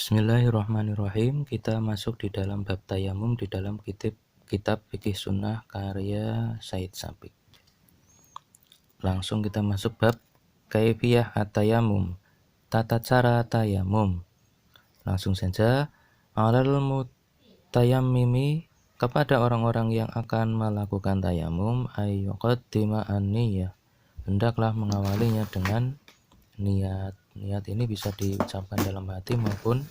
Bismillahirrahmanirrahim. Kita masuk di dalam bab tayamum di dalam kitab Fikih Sunnah karya Said Sabiq. Langsung kita masuk bab Kaifiyah at-tayamum, tata cara tayamum. Langsung saja, alal mutayammimi, kepada orang-orang yang akan melakukan tayamum, ayyuqaddima an-niyah, hendaklah mengawalinya dengan niat. Niat ini bisa diucapkan dalam hati maupun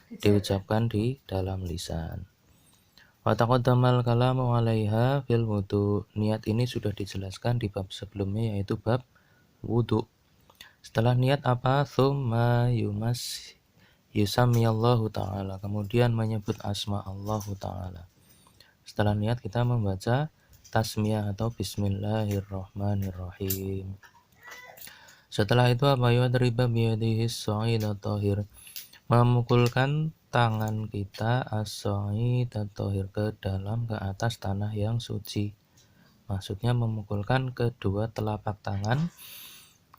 diucapkan di dalam lisan. Wa taqaddamal kalamu 'alaiha fil wudu. Niat ini sudah dijelaskan di bab sebelumnya, yaitu bab wudu. Setelah niat apa? Tsumma yusammiyallahu ta'ala, kemudian menyebut asma Allah ta'ala. Setelah niat kita membaca tasmiyah atau bismillahirrahmanirrahim. Setelah itu apa? Yadriba biyadihi as-sa'ida tahir, memukulkan tangan kita as-sa'id at-tahir, ke dalam, ke atas tanah yang suci. Maksudnya memukulkan kedua telapak tangan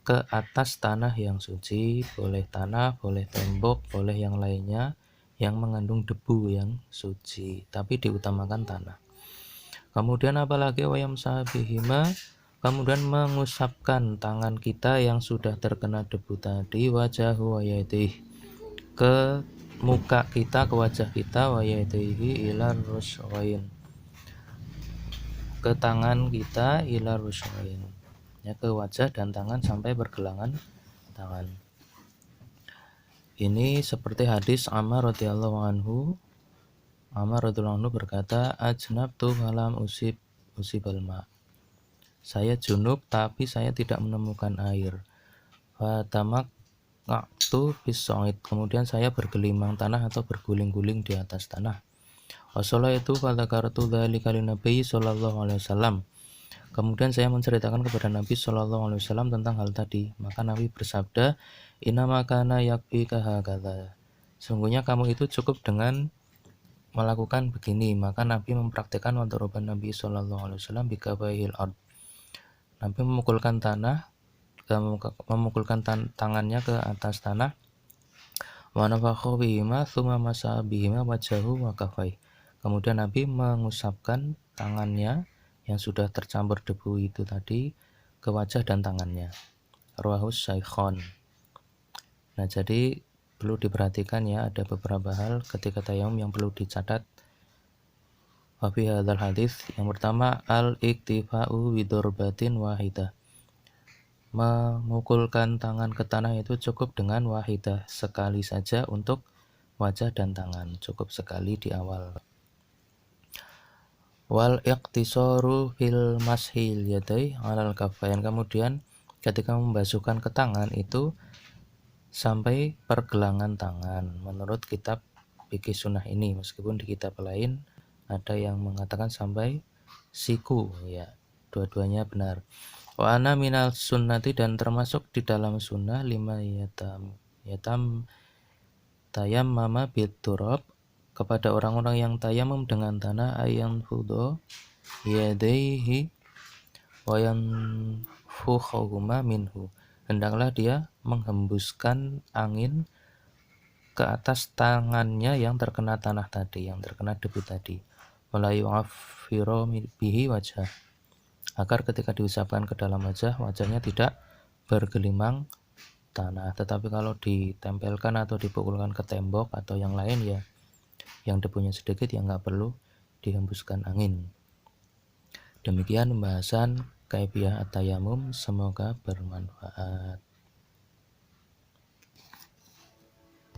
ke atas tanah yang suci. Boleh tanah, boleh tembok, boleh yang lainnya yang mengandung debu yang suci, tapi diutamakan tanah. Kemudian apalagi wayam sahabihima, kemudian mengusapkan tangan kita yang sudah terkena debu tadi, wajahu wayadih, ke muka kita, ke wajah kita, wayadaihi ilar ruswain, ke tangan kita, ilar ruswain, ya, ke wajah dan tangan sampai bergelangan tangan. Ini seperti hadis Ammar radhiyallahu anhu. Ammar radhiyallahu anhu berkata, ajnabtu falam usibal ma, saya junub tapi saya tidak menemukan air. Fatamak waktu bisoid, kemudian saya bergelimang tanah atau berguling-guling di atas tanah. Wasolah itu fadzakartu dzalika Nabi sallallahu alaihi wasallam, kemudian saya menceritakan kepada Nabi sallallahu alaihi wasallam tentang hal tadi. Maka Nabi bersabda, innama kana yakfika hakadza, sungguhnya kamu itu cukup dengan melakukan begini. Maka Nabi mempraktikkan wadroban Nabi sallallahu alaihi wasallam bikabaihil ard, Nabi memukulkan tangannya ke atas tanah. Wa nafakha bihima tsumma masaha bihima wajahu wa kaffai, kemudian Nabi mengusapkan tangannya yang sudah tercampur debu itu tadi ke wajah dan tangannya. Rawahus Syaikhan. Nah, jadi perlu diperhatikan ya, ada beberapa hal ketika tayamum yang perlu dicatat. Wa fi hadzal hadis, yang pertama al-iktifa'u bidorbatin wahidah, memukulkan tangan ke tanah itu cukup dengan wahidah, sekali saja untuk wajah dan tangan, cukup sekali di awal. Wal iqtisaru fil mashil yadai alal kafain, kemudian ketika membasuhkan ke tangan itu sampai pergelangan tangan, menurut kitab Fikih Sunnah ini. Meskipun di kitab lain ada yang mengatakan sampai siku, ya, dua-duanya benar. Wa ana minal sunnati, dan termasuk di dalam sunnah, lima yatam tayammama biturab, kepada orang-orang yang tayamum dengan tanah, ayam fudo yadaihi wa yanfukhuma minhu, hendaklah dia menghembuskan angin ke atas tangannya yang terkena tanah tadi, yang terkena debu tadi, walayu afiro bihi wajah, agar ketika diusapkan ke dalam wajah, wajahnya tidak bergelimang tanah. Tetapi kalau ditempelkan atau dipukulkan ke tembok atau yang lain, ya, yang debunya sedikit, ya nggak perlu dihembuskan angin. Demikian pembahasan kaifiyah at-tayamum, semoga bermanfaat.